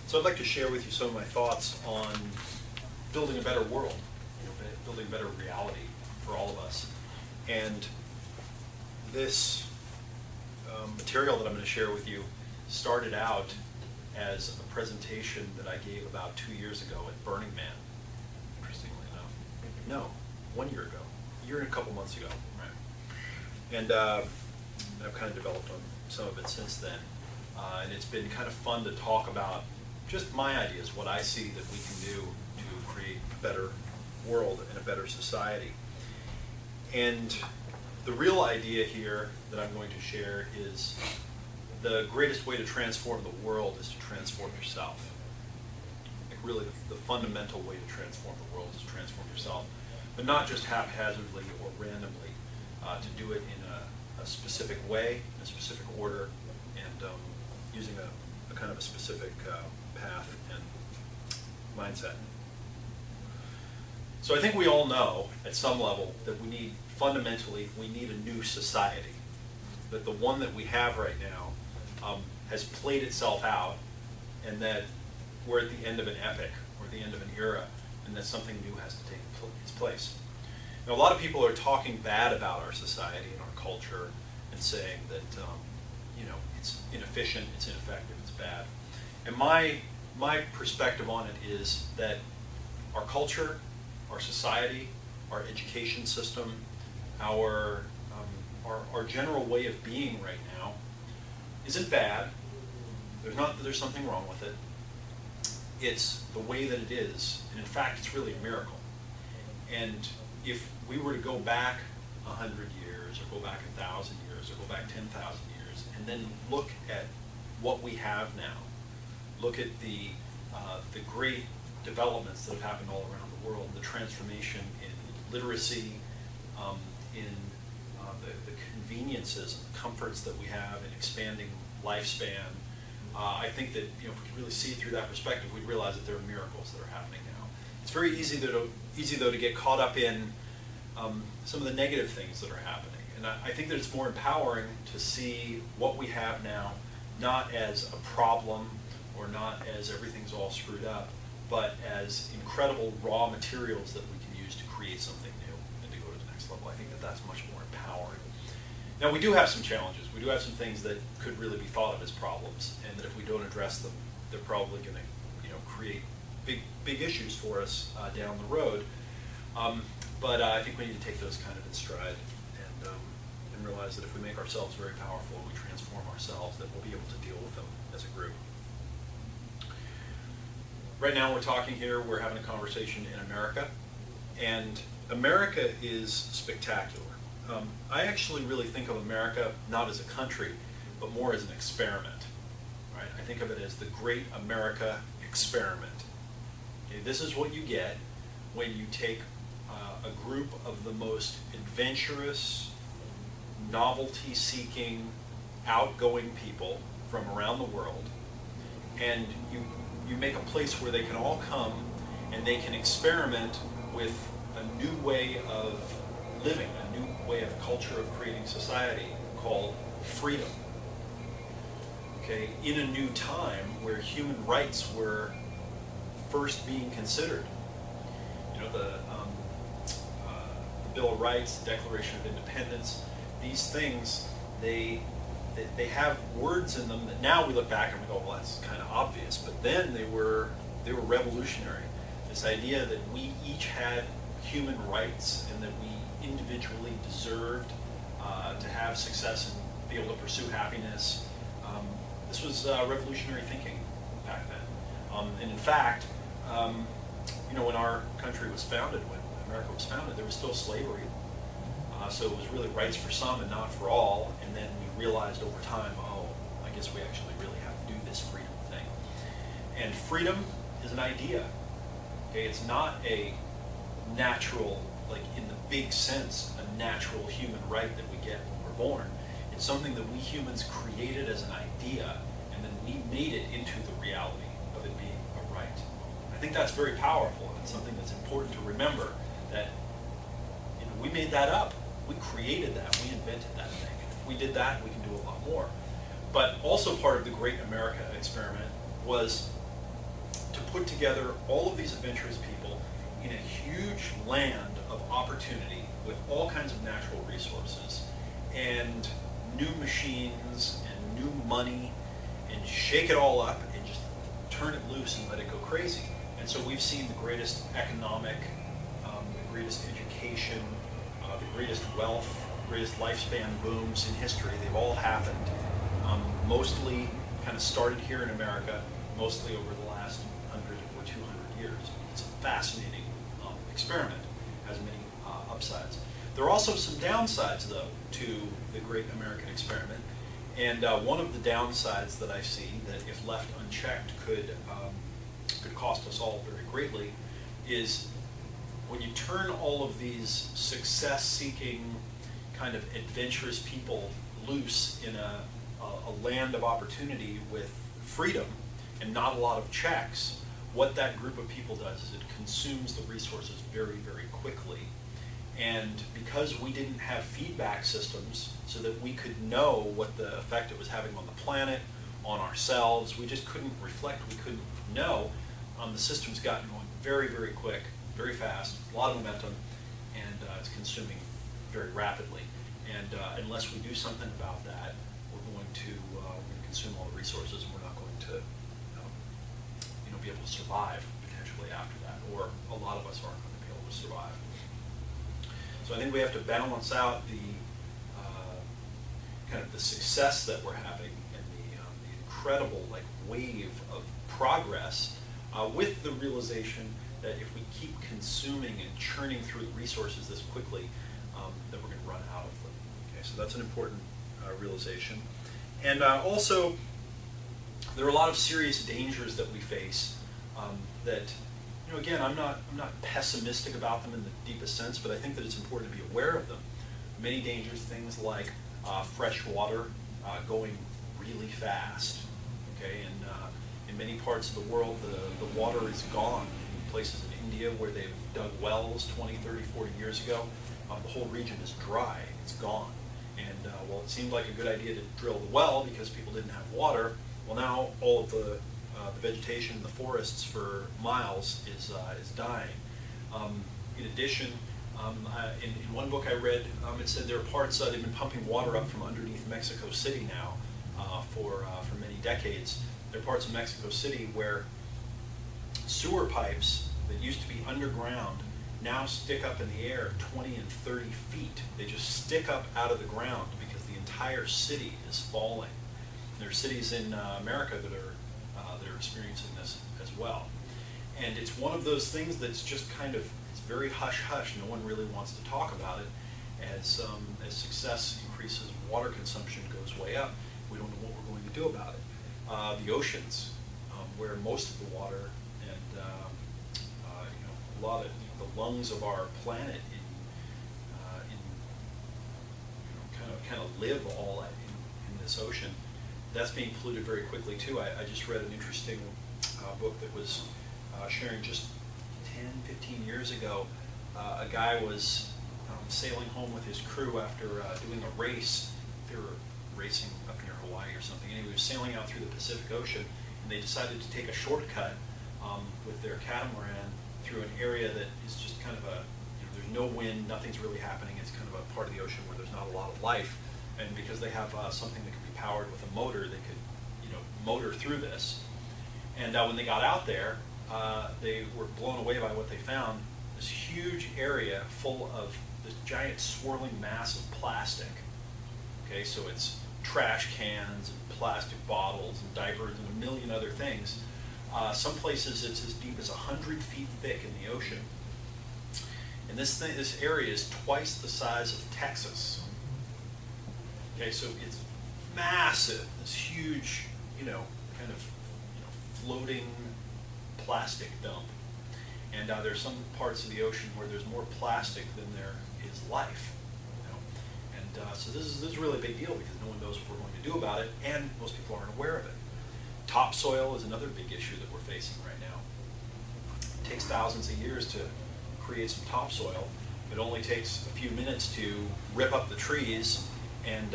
So I'd like to share with you some of my thoughts on building a better world, building a better reality for all of us. And this material that I'm going to share with you started out as a presentation that I gave about 2 years ago at Burning Man, interestingly enough. No, 1 year ago. A year and a couple months ago. Right. And I've kind of developed on some of it since then. And it's been kind of fun to talk about just my ideas, what I see that we can do to create a better world and a better society. And the real idea here that I'm going to share is the greatest way to transform the world is to transform yourself. Like really the fundamental way to transform the world is to transform yourself, but not just haphazardly or randomly, to do it in a specific way, in a specific order, and using a kind of a specific path and mindset. So I think we all know at some level that fundamentally we need a new society. That the one that we have right now has played itself out, and that we're at the end of an epic, or the end of an era, and that something new has to take its place. Now, a lot of people are talking bad about our society and our culture and saying that it's inefficient, it's ineffective, it's bad. And my perspective on it is that our culture, our society, our education system, our general way of being right now isn't bad. There's not that there's something wrong with it. It's the way that it is, and in fact, it's really a miracle. And if we were to go back 100 years, or go back 1,000 years, or go back 10,000 years, and then look at what we have now, look at the great developments that have happened all around the world, the transformation in literacy, in the conveniences and the comforts that we have in expanding lifespan. I think that if we could really see it through that perspective, we'd realize that there are miracles that are happening now. It's very easy though to get caught up in some of the negative things that are happening. And I think that it's more empowering to see what we have now, not as a problem or not as everything's all screwed up, but as incredible raw materials that we can use to create something new and to go to the next level. I think that that's much more empowering. Now, we do have some challenges. We do have some things that could really be thought of as problems, and that if we don't address them, they're probably going to create big issues for us down the road. But I think we need to take those kind of in stride and realize that if we make ourselves very powerful and we transform ourselves, that we'll be able to deal with them as a group. Right now we're talking here, we're having a conversation in America, and America is spectacular. I actually really think of America not as a country, but more as an experiment. Right? I think of it as the Great America Experiment. Okay, this is what you get when you take a group of the most adventurous, novelty-seeking, outgoing people from around the world, and you make a place where they can all come and they can experiment with a new way of living, a new way of culture of creating society called freedom. Okay, in a new time where human rights were first being considered. The Bill of Rights, the Declaration of Independence, these things, they have words in them that now we look back and we go, well, that's kind of obvious, but then they were revolutionary. This idea that we each had human rights and that we individually deserved to have success and be able to pursue happiness. This was revolutionary thinking back then. And in fact, when our country was founded, when America was founded, there was still slavery. So it was really rights for some and not for all. And then we realized over time, oh, I guess we actually really have to do this freedom thing. And freedom is an idea. Okay, it's not a natural, like in the big sense, a natural human right that we get when we're born. It's something that we humans created as an idea, and then we made it into the reality of it being a right. I think that's very powerful, and it's something that's important to remember, that we made that up. We created that. We invented that thing. If we did that, we can do a lot more. But also part of the Great America Experiment was put together all of these adventurous people in a huge land of opportunity with all kinds of natural resources and new machines and new money, and shake it all up and just turn it loose and let it go crazy. And so we've seen the greatest economic, the greatest education, the greatest wealth, greatest lifespan booms in history. They've all happened, mostly kind of started here in America, mostly over the last 100 or 200 years. It's a fascinating experiment, has many upsides. There are also some downsides, though, to the great American experiment. And one of the downsides that I see that, if left unchecked, could cost us all very greatly is when you turn all of these success-seeking, kind of adventurous people loose in a land of opportunity with freedom and not a lot of checks, what that group of people does is it consumes the resources very, very quickly. And because we didn't have feedback systems so that we could know what the effect it was having on the planet, on ourselves, we just couldn't reflect, we couldn't know. The system's gotten going very, very quick, very fast, a lot of momentum, and it's consuming very rapidly. And unless we do something about that, we're going to consume all the resources, and we're not going to be able to survive potentially after that, or a lot of us aren't going to be able to survive. So I think we have to balance out the kind of the success that we're having and the incredible wave of progress with the realization that if we keep consuming and churning through the resources this quickly, that we're going to run out of them. Okay, so that's an important realization. And also, there are a lot of serious dangers that we face that, again, I'm not pessimistic about them in the deepest sense, but I think that it's important to be aware of them. Many dangers, things like fresh water going really fast. Okay, and in many parts of the world, the water is gone. In places in India where they've dug wells 20, 30, 40 years ago, the whole region is dry. It's gone. And while it seemed like a good idea to drill the well because people didn't have water, well, now all of the vegetation in the forests for miles is dying. In addition, in one book I read, it said there are parts, they've been pumping water up from underneath Mexico City now for many decades. There are parts of Mexico City where sewer pipes that used to be underground now stick up in the air 20 and 30 feet. They just stick up out of the ground because the entire city is falling. There are cities in America that are experiencing this as well. And it's one of those things that's just kind of, it's very hush-hush. No one really wants to talk about it. As success increases, water consumption goes way up. We don't know what we're going to do about it. The oceans, where most of the water and a lot of the lungs of our planet kind of live all in this ocean. That's being polluted very quickly too. I just read an interesting book that was sharing just 10, 15 years ago. A guy was sailing home with his crew after doing a race. They were racing up near Hawaii or something. And he was sailing out through the Pacific Ocean, and they decided to take a shortcut with their catamaran through an area that is just kind of there's no wind, nothing's really happening. It's kind of a part of the ocean where there's not a lot of life. And because they have something that can be powered with a motor, they could motor through this. And when they got out there, they were blown away by what they found. This huge area full of this giant swirling mass of plastic. Okay, so it's trash cans and plastic bottles and diapers and a million other things. Some places it's as deep as 100 feet thick in the ocean. And this area is twice the size of Texas. Okay, so it's massive, this huge, kind of floating plastic dump. And there's some parts of the ocean where there's more plastic than there is life. And so this is a really big deal because no one knows what we're going to do about it, and most people aren't aware of it. Topsoil is another big issue that we're facing right now. It takes thousands of years to create some topsoil. It only takes a few minutes to rip up the trees and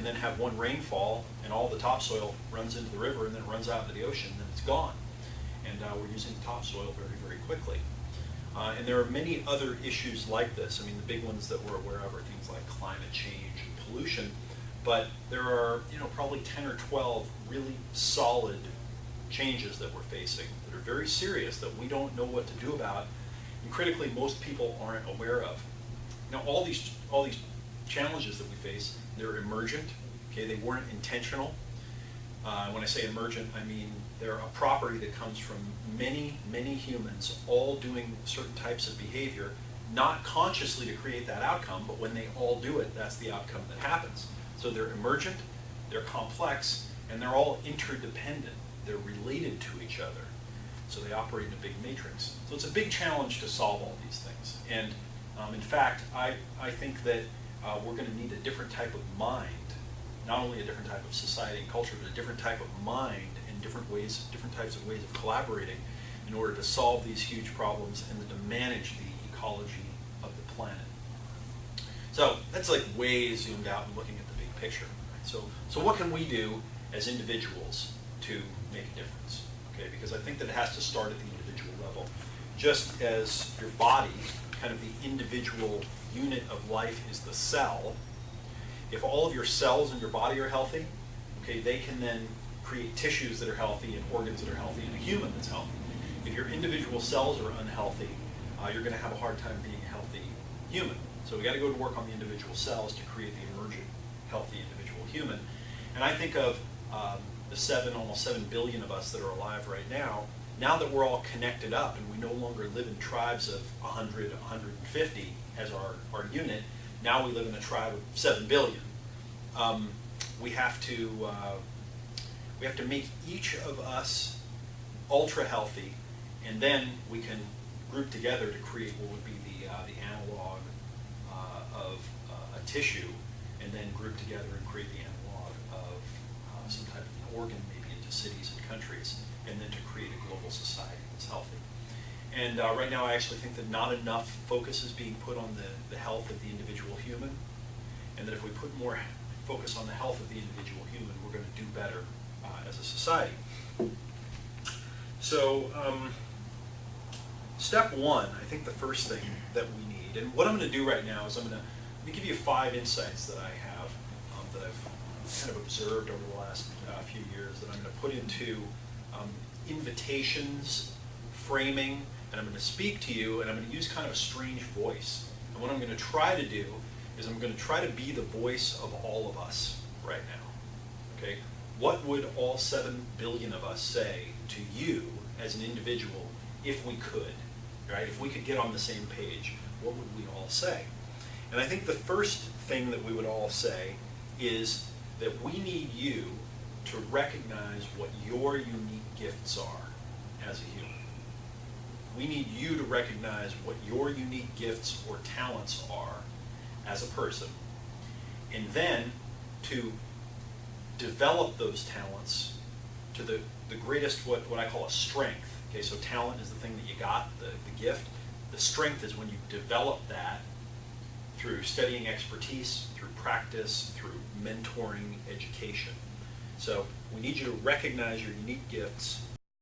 then have one rainfall, and all the topsoil runs into the river and then runs out into the ocean, and then it's gone. And and we're using topsoil very, very quickly. And there are many other issues like this. I mean, the big ones that we're aware of are things like climate change and pollution, but there are, probably 10 or 12 really solid changes that we're facing that are very serious that we don't know what to do about, and critically, most people aren't aware of. Now, all these challenges that we face, they're emergent. Okay, they weren't intentional. When I say emergent, I mean they're a property that comes from many, many humans all doing certain types of behavior, not consciously to create that outcome, but when they all do it, that's the outcome that happens. So they're emergent, they're complex, and they're all interdependent. They're related to each other. So they operate in a big matrix. So it's a big challenge to solve all these things. And in fact, I think that we're going to need a different type of mind, not only a different type of society and culture, but a different type of mind and different types of ways of collaborating in order to solve these huge problems and to manage the ecology of the planet. So that's like way zoomed out and looking at the big picture. Right? So what can we do as individuals to make a difference? Okay, because I think that it has to start at the individual level. Just as your body, kind of the individual unit of life, is the cell. If all of your cells in your body are healthy, okay, they can then create tissues that are healthy and organs that are healthy and a human that's healthy. If your individual cells are unhealthy, you're going to have a hard time being a healthy human. So we got to go to work on the individual cells to create the emergent, healthy individual human. And I think of the almost 7 billion of us that are alive right now that we're all connected up and we no longer live in tribes of 100, 150 as our unit, now we live in a tribe of 7 billion. We have to make each of us ultra healthy, and then we can group together to create what would be the analog of a tissue, and then group together and create the analog of some type of an organ, maybe into cities and countries, and then to create a global society that's healthy. And right now I actually think that not enough focus is being put on the health of the individual human, and that if we put more focus on the health of the individual human, we're going to do better as a society. So step one, I think the first thing that we need, and what I'm going to do right now is I'm going to give you 5 insights that I have that I've kind of observed over the last few years that I'm going to put into invitations, framing, and I'm going to speak to you, and I'm going to use kind of a strange voice. And what I'm going to try to do is I'm going to try to be the voice of all of us right now. Okay? What would all 7 billion of us say to you as an individual if we could? Right? If we could get on the same page, what would we all say? And I think the first thing that we would all say is that we need you to recognize what your unique gifts are as a human. We need you to recognize what your unique gifts or talents are as a person, and then to develop those talents to the greatest, what I call a strength. Okay, so talent is the thing that you got, the gift. The strength is when you develop that through studying expertise, through practice, through mentoring, education. So we need you to recognize your unique gifts